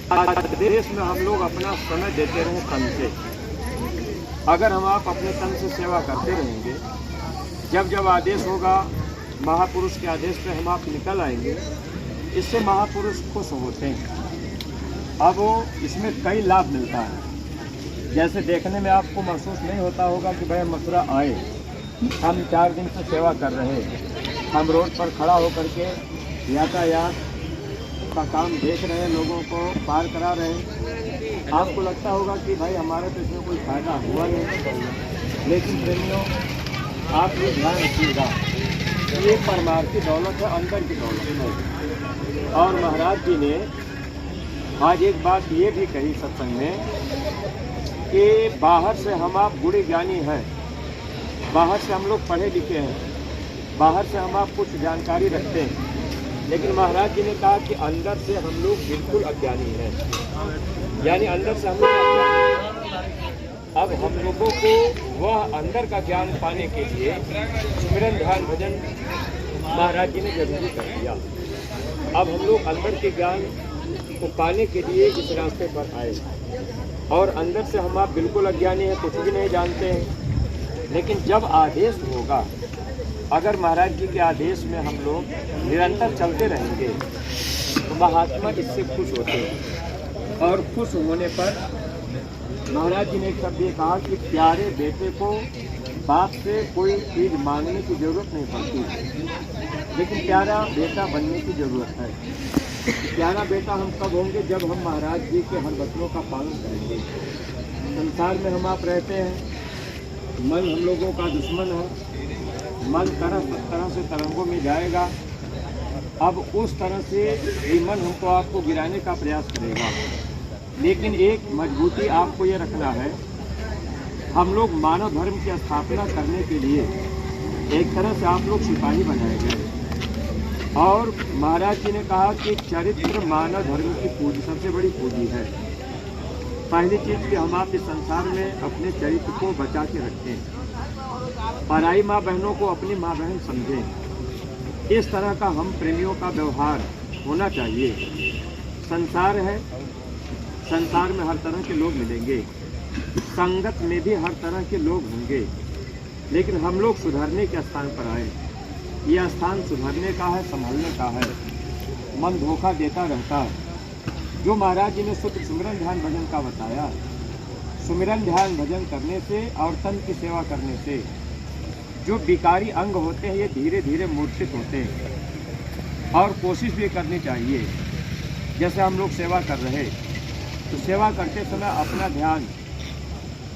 आज देश में हम लोग अपना समय देते रहे तन से। अगर हम आप अपने तन से सेवा करते रहेंगे, जब जब आदेश होगा महापुरुष के आदेश पे हम आप निकल आएंगे, इससे महापुरुष खुश होते हैं। अब वो इसमें कई लाभ मिलता है। जैसे देखने में आपको महसूस नहीं होता होगा कि भाई मथुरा आए, हम 4 दिन से सेवा कर रहे हैं, हम रोड पर खड़ा होकर के यातायात का काम देख रहे हैं, लोगों को पार करा रहे हैं। आपको लगता होगा कि भाई हमारे तो इसमें कोई फायदा हुआ नहीं। लेकिन प्रेमियों, आप ये ध्यान रखिएगा, ये परमार्थी दौलत है, अंदर की दौलत है। और महाराज जी ने आज एक बात ये भी कही सत्संग में कि बाहर से हम आप गुणी ज्ञानी हैं, बाहर से हम लोग पढ़े लिखे हैं, बाहर से हम आप कुछ जानकारी रखते हैं, लेकिन महाराज जी ने कहा कि अंदर से हम लोग बिल्कुल अज्ञानी हैं। यानी अंदर से हम लोग अज्ञानी हैं। अब हम लोगों को वह अंदर का ज्ञान पाने के लिए सुमिरन ध्यान भजन महाराज जी ने जरूरी कर दिया। अब हम लोग अंदर के ज्ञान को पाने के लिए इस रास्ते पर आए, और अंदर से हम आप बिल्कुल अज्ञानी हैं, कुछ भी नहीं जानते हैं। लेकिन जब आदेश होगा, अगर महाराज जी के आदेश में हम लोग निरंतर चलते रहेंगे तो महात्मा इससे खुश होते हैं। और खुश होने पर महाराज जी ने एक शब्द ये कहा कि प्यारे बेटे को बाप से कोई चीज़ मांगने की जरूरत नहीं पड़ती, लेकिन प्यारा बेटा बनने की जरूरत है। प्यारा बेटा हम कब होंगे? जब हम महाराज जी के हर वचनों का पालन करेंगे। संसार में हम आप रहते हैं, मन हम लोगों का दुश्मन है, मन तरह से तरंगों में जाएगा। अब उस तरह से ये मन हमको आपको गिराने का प्रयास करेगा। लेकिन एक मजबूती आपको ये रखना है, हम लोग मानव धर्म की स्थापना करने के लिए एक तरह से आप लोग सिपाही बनाए गए। और महाराज जी ने कहा कि चरित्र मानव धर्म की पूंजी, सबसे बड़ी पूंजी है। पहली चीज़ कि हम आप इस संसार में अपने चरित्र को बचा के रखें, पराई माँ बहनों को अपनी माँ बहन समझें। इस तरह का हम प्रेमियों का व्यवहार होना चाहिए। संसार है, संसार में हर तरह के लोग मिलेंगे, संगत में भी हर तरह के लोग होंगे, लेकिन हम लोग सुधरने के स्थान पर आए। यह स्थान सुधरने का है, संभलने का है। मन धोखा देता रहता है। जो महाराज जी ने शुद्ध सुमिरन ध्यान भजन का बताया, सुमिरन ध्यान भजन करने से और तन की सेवा करने से जो विकारी अंग होते हैं ये धीरे धीरे मूर्छित होते हैं। और कोशिश भी करनी चाहिए, जैसे हम लोग सेवा कर रहे तो सेवा करते समय अपना ध्यान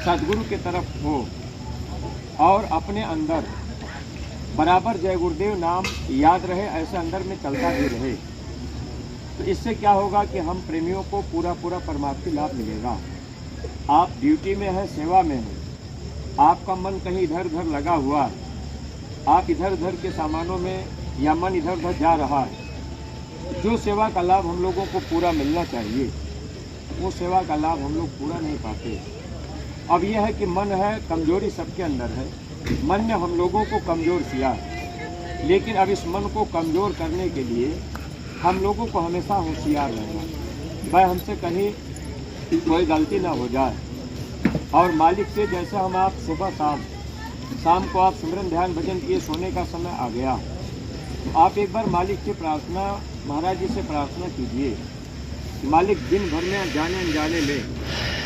सद्गुरु की तरफ हो और अपने अंदर बराबर जय गुरुदेव नाम याद रहे, ऐसे अंदर में चलता ही रहे। तो इससे क्या होगा कि हम प्रेमियों को पूरा परमार्थी लाभ मिलेगा। आप ड्यूटी में हैं, सेवा में हैं, आपका मन कहीं इधर उधर लगा हुआ है, आप इधर उधर के सामानों में या मन इधर उधर जा रहा है। जो सेवा का लाभ हम लोगों को पूरा मिलना चाहिए, वो सेवा का लाभ हम लोग पूरा नहीं पाते। अब यह है कि मन है, कमजोरी सबके अंदर है, मन ने हम लोगों को कमज़ोर किया है। लेकिन अब इस मन को कमज़ोर करने के लिए हम लोगों को हमेशा होशियार रहना, भाई हमसे कहीं कोई गलती ना हो जाए। और मालिक से जैसे हम आप सुबह शाम को आप सिमरन ध्यान भजन किए, सोने का समय आ गया, तो आप एक बार मालिक से प्रार्थना, महाराज जी से प्रार्थना कीजिए। मालिक दिन भर में जाने अनजाने में,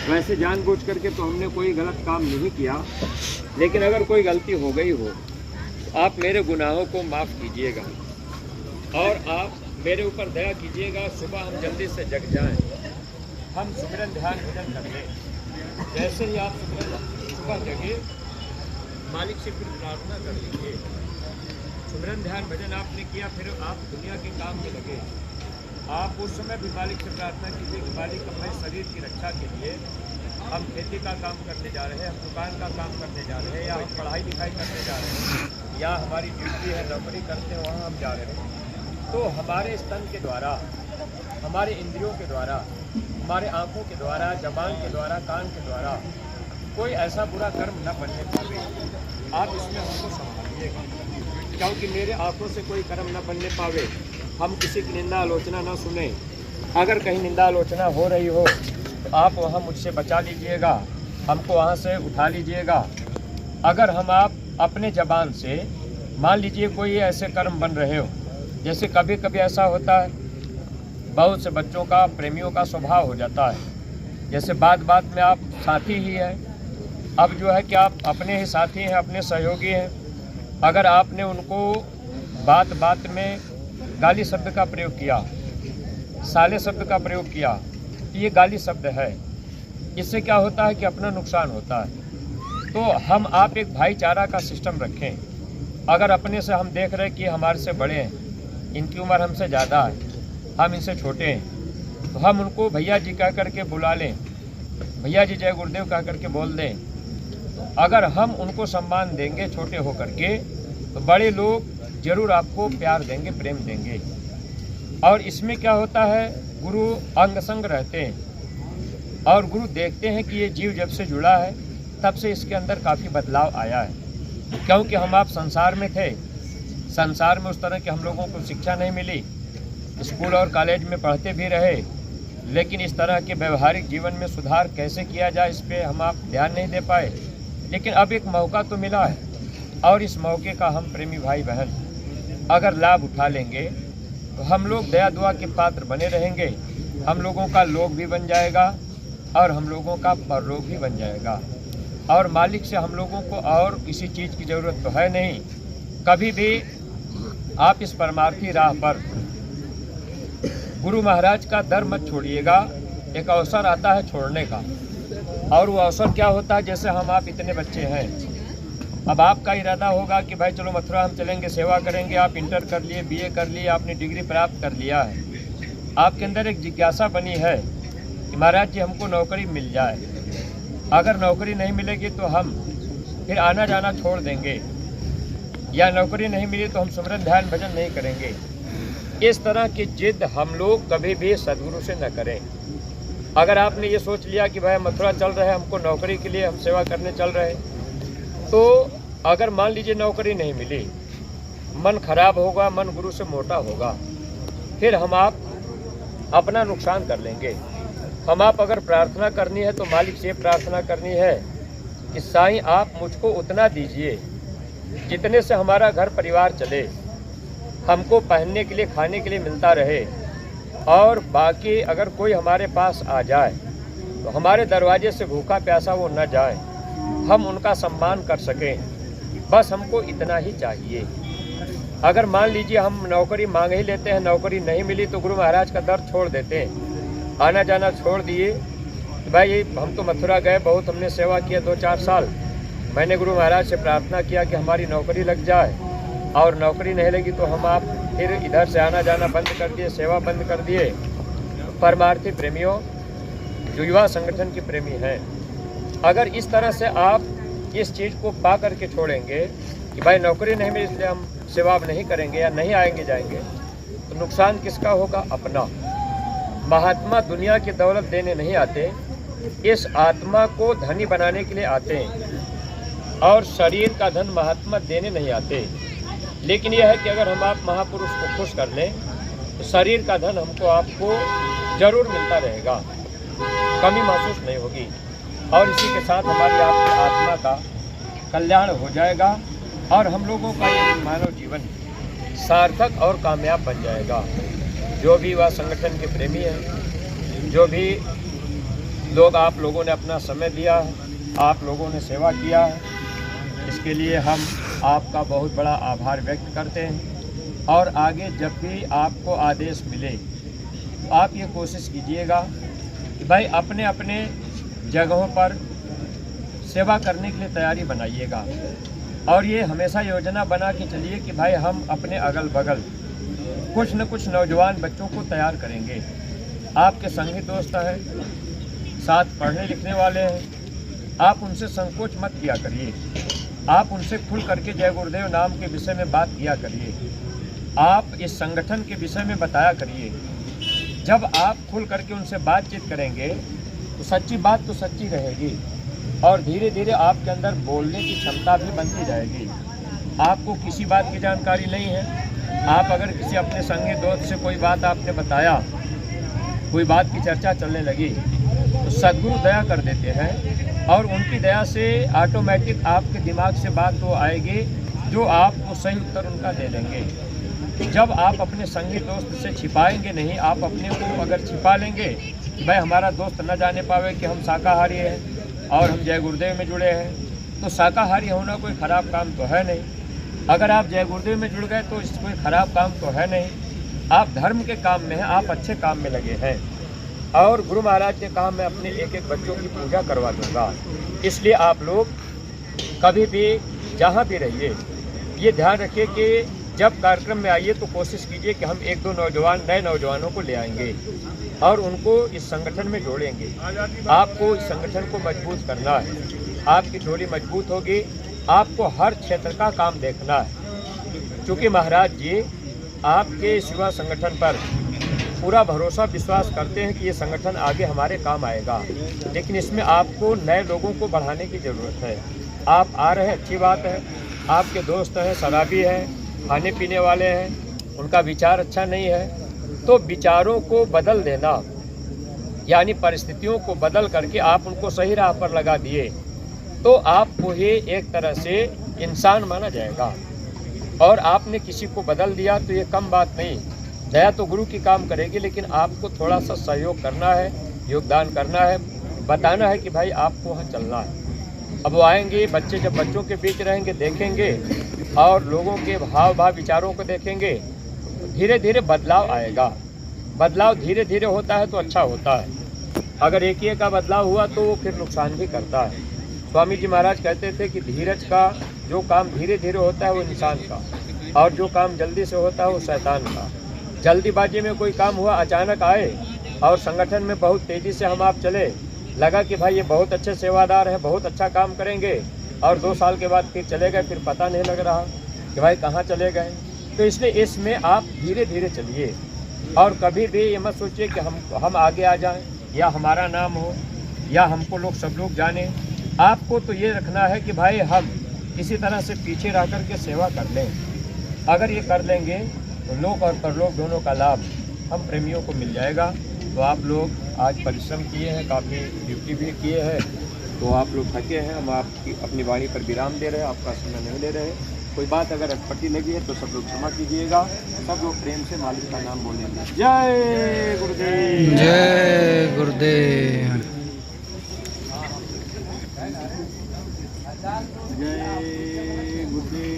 वैसे जानबूझ करके तो हमने कोई गलत काम नहीं किया, लेकिन अगर कोई गलती हो गई हो तो आप मेरे गुनाहों को माफ़ कीजिएगा और आप मेरे ऊपर दया कीजिएगा। सुबह हम जल्दी से जग जाएं, हम सिमरन ध्यान भजन कर लें। जैसे ही आप सुबह जगे, मालिक से फिर प्रार्थना कर लीजिए। सिमरन ध्यान भजन आपने किया, फिर आप दुनिया के काम में लगे। आप उस समय भी मालिक से प्रार्थना कीजिए कि मालिक हमारे शरीर की रक्षा के लिए हम खेती का काम करने जा रहे हैं, हम दुकान का काम करने जा रहे हैं, या हम पढ़ाई लिखाई करने जा रहे हैं, या हमारी ड्यूटी है, नौकरी करते हैं, वहाँ हम जा रहे हैं। तो हमारे स्तन के द्वारा, हमारे इंद्रियों के द्वारा, हमारे आँखों के द्वारा, जबान के द्वारा, कान के द्वारा कोई ऐसा बुरा कर्म न बनने पावे। आप इसमें हमको संभालिएगा, क्योंकि मेरे आँखों से कोई कर्म न बनने पावे, हम किसी की निंदा आलोचना न सुने, अगर कहीं निंदा आलोचना हो रही हो तो आप वहाँ मुझसे बचा लीजिएगा, हमको वहाँ से उठा लीजिएगा। अगर हम आप अपने ज़बान से मान लीजिए कोई ऐसे कर्म बन रहे हो, जैसे कभी कभी ऐसा होता है, बहुत से बच्चों का प्रेमियों का स्वभाव हो जाता है, जैसे बात बात में आप साथी ही हैं, अब जो है कि आप अपने ही साथी हैं, अपने सहयोगी हैं। अगर आपने उनको बात बात में गाली शब्द का प्रयोग किया, साले शब्द का प्रयोग किया, तो ये गाली शब्द है। इससे क्या होता है कि अपना नुकसान होता है। तो हम आप एक भाईचारा का सिस्टम रखें। अगर अपने से हम देख रहे हैं कि हमारे से बड़े हैं, इनकी उम्र हमसे ज़्यादा है, हम इनसे छोटे हैं, तो हम उनको भैया जी कह करके बुला लें, भैया जी जय गुरुदेव कह करके बोल दें। अगर हम उनको सम्मान देंगे छोटे हो करके, तो बड़े लोग जरूर आपको प्यार देंगे, प्रेम देंगे। और इसमें क्या होता है, गुरु अंग संग रहते हैं और गुरु देखते हैं कि ये जीव जब से जुड़ा है तब से इसके अंदर काफ़ी बदलाव आया है। क्योंकि हम आप संसार में थे, संसार में उस तरह की हम लोगों को शिक्षा नहीं मिली, स्कूल और कॉलेज में पढ़ते भी रहे, लेकिन इस तरह के व्यवहारिक जीवन में सुधार कैसे किया जाए इस पे हम आप ध्यान नहीं दे पाए। लेकिन अब एक मौका तो मिला है और इस मौके का हम प्रेमी भाई बहन अगर लाभ उठा लेंगे तो हम लोग दया दुआ के पात्र बने रहेंगे। हम लोगों का लोक भी बन जाएगा और हम लोगों का परलोक भी बन जाएगा। और मालिक से हम लोगों को और किसी चीज़ की ज़रूरत तो है नहीं। कभी भी आप इस परमार्थी राह पर गुरु महाराज का दर मत छोड़िएगा। एक अवसर आता है छोड़ने का, और वो अवसर क्या होता है, जैसे हम आप इतने बच्चे हैं, अब आपका इरादा होगा कि भाई चलो मथुरा हम चलेंगे, सेवा करेंगे। आप इंटर कर लिए, बीए कर लिए, आपने डिग्री प्राप्त कर लिया है, आपके अंदर एक जिज्ञासा बनी है कि महाराज जी हमको नौकरी मिल जाए। अगर नौकरी नहीं मिलेगी तो हम फिर आना जाना छोड़ देंगे, या नौकरी नहीं मिली तो हम सुमरन ध्यान भजन नहीं करेंगे। इस तरह की जिद हम लोग कभी भी सदगुरु से न करें। अगर आपने ये सोच लिया कि भाई मथुरा चल रहे हैं, हमको नौकरी के लिए हम सेवा करने चल रहे हैं, तो अगर मान लीजिए नौकरी नहीं मिली, मन खराब होगा, मन गुरु से मोटा होगा, फिर हम आप अपना नुकसान कर लेंगे। हम आप अगर प्रार्थना करनी है तो मालिक से प्रार्थना करनी है कि साईं आप मुझको उतना दीजिए जितने से हमारा घर परिवार चले, हमको पहनने के लिए खाने के लिए मिलता रहे, और बाकी अगर कोई हमारे पास आ जाए तो हमारे दरवाजे से भूखा प्यासा वो न जाए, हम उनका सम्मान कर सकें, बस हमको इतना ही चाहिए। अगर मान लीजिए हम नौकरी मांग ही लेते हैं, नौकरी नहीं मिली तो गुरु महाराज का दर छोड़ देते हैं, आना जाना छोड़ दिए। भाई हम तो मथुरा गए, बहुत हमने सेवा किया 2-4 साल, मैंने गुरु महाराज से प्रार्थना किया कि हमारी नौकरी लग जाए, और नौकरी नहीं लगी तो हम आप फिर इधर से आना जाना बंद कर दिए, सेवा बंद कर दिए। परमार्थी प्रेमियों, जो युवा संगठन के प्रेमी हैं, अगर इस तरह से आप इस चीज़ को पा करके छोड़ेंगे कि भाई नौकरी नहीं मिली इसलिए हम सेवा नहीं करेंगे या नहीं आएंगे जाएंगे, तो नुकसान किसका होगा? अपना। महात्मा दुनिया की दौलत देने नहीं आते, इस आत्मा को धनी बनाने के लिए आते हैं, और शरीर का धन महात्मा देने नहीं आते। लेकिन यह है कि अगर हम आप महापुरुष को खुश कर लें तो शरीर का धन हमको आपको जरूर मिलता रहेगा, कमी महसूस नहीं होगी, और इसी के साथ हमारी आपकी आत्मा का कल्याण हो जाएगा और हम लोगों का ये मानव जीवन सार्थक और कामयाब बन जाएगा। जो भी वह संगठन के प्रेमी हैं, जो भी लोग आप लोगों ने अपना समय दिया है, आप लोगों ने सेवा किया है, इसके लिए हम आपका बहुत बड़ा आभार व्यक्त करते हैं। और आगे जब भी आपको आदेश मिले तो आप ये कोशिश कीजिएगा कि भाई अपने अपने जगहों पर सेवा करने के लिए तैयारी बनाइएगा, और ये हमेशा योजना बना के चलिए कि भाई हम अपने अगल बगल कुछ न कुछ नौजवान बच्चों को तैयार करेंगे। आपके संगी दोस्त हैं, साथ पढ़ने लिखने वाले हैं, आप उनसे संकोच मत किया करिए, आप उनसे खुल करके जय गुरुदेव नाम के विषय में बात किया करिए, आप इस संगठन के विषय में बताया करिए। जब आप खुल करके उनसे बातचीत करेंगे तो सच्ची बात तो सच्ची रहेगी, और धीरे धीरे आपके अंदर बोलने की क्षमता भी बनती जाएगी। आपको किसी बात की जानकारी नहीं है, आप अगर किसी अपने संगी दोस्त से कोई बात आपने बताया कोई बात की चर्चा चलने लगी तो सद्गुरु दया कर देते हैं और उनकी दया से ऑटोमेटिक आपके दिमाग से बात तो आएगी जो आपको सही उत्तर उनका दे देंगे। जब आप अपने संगी दोस्त से छिपाएंगे नहीं, आप अपने को अगर छिपा लेंगे भाई हमारा दोस्त न जाने पावे कि हम शाकाहारी हैं और हम जय गुरुदेव में जुड़े हैं, तो शाकाहारी होना कोई ख़राब काम तो है नहीं। अगर आप जय गुरुदेव में जुड़ गए तो इस कोई ख़राब काम तो है नहीं। आप धर्म के काम में हैं, आप अच्छे काम में लगे हैं। और गुरु महाराज ने कहा मैं अपने एक एक बच्चों की पूजा करवा दूंगा। इसलिए आप लोग कभी भी जहाँ भी रहिए ये ध्यान रखिए कि जब कार्यक्रम में आइए तो कोशिश कीजिए कि हम एक दो नए नौजवानों को ले आएंगे और उनको इस संगठन में जोड़ेंगे। आपको इस संगठन को मजबूत करना है, आपकी डोली मजबूत होगी। आपको हर क्षेत्र का काम देखना है, क्योंकि महाराज जी आपके इस युवा संगठन पर पूरा भरोसा विश्वास करते हैं कि ये संगठन आगे हमारे काम आएगा, लेकिन इसमें आपको नए लोगों को बढ़ाने की ज़रूरत है। आप आ रहे हैं, अच्छी बात है। आपके दोस्त हैं, शराबी हैं, खाने पीने वाले हैं, उनका विचार अच्छा नहीं है, तो विचारों को बदल देना यानी परिस्थितियों को बदल करके आप उनको सही राह पर लगा दिए तो आपको ही एक तरह से इंसान माना जाएगा। और आपने किसी को बदल दिया तो ये कम बात नहीं। दया तो गुरु की काम करेगी, लेकिन आपको थोड़ा सा सहयोग करना है, योगदान करना है, बताना है कि भाई आपको वहाँ चलना है। अब वो आएंगे बच्चे, जब बच्चों के बीच रहेंगे, देखेंगे और लोगों के भाव विचारों को देखेंगे, धीरे धीरे बदलाव आएगा। बदलाव धीरे धीरे होता है तो अच्छा होता है। अगर एक ही का बदलाव हुआ तो वो फिर नुकसान भी करता है। स्वामी जी महाराज कहते थे कि धीरज का जो काम धीरे धीरे होता है वो इंसान का, और जो काम जल्दी से होता है वो शैतान का। जल्दीबाजी में कोई काम हुआ, अचानक आए और संगठन में बहुत तेज़ी से हम आप चले, लगा कि भाई ये बहुत अच्छे सेवादार हैं, बहुत अच्छा काम करेंगे, और 2 साल के बाद फिर चले गए, फिर पता नहीं लग रहा कि भाई कहाँ चले गए। तो इसलिए इसमें आप धीरे धीरे चलिए और कभी भी ये मत सोचिए कि हम आगे आ जाएं या हमारा नाम हो या हमको सब लोग जाने। आपको तो ये रखना है कि भाई हम किसी तरह से पीछे रह कर के सेवा कर लें। अगर ये कर लेंगे तो लोक और परलोक दोनों का लाभ हम प्रेमियों को मिल जाएगा। तो आप लोग आज परिश्रम किए हैं, काफ़ी ड्यूटी भी किए हैं, तो आप लोग थके हैं। हम आपकी अपनी वाणी पर विराम दे रहे हैं, आपका समय नहीं ले रहे। कोई बात अगर अटपटी लगी है तो सब लोग क्षमा कीजिएगा। सब लोग प्रेम से मालिक का नाम बोलेंगे। जय गुरुदेव, जय गुरुदेव, जय गुरुदेव,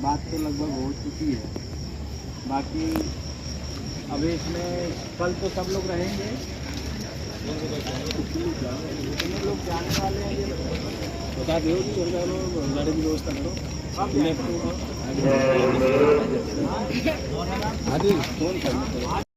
बात तो लगभग हो चुकी है। बाकी अब इसमें कल तो सब लोग रहेंगे, लोग जाने वाले हैं, ये बता दो कि गाड़ी की व्यवस्था करो। अब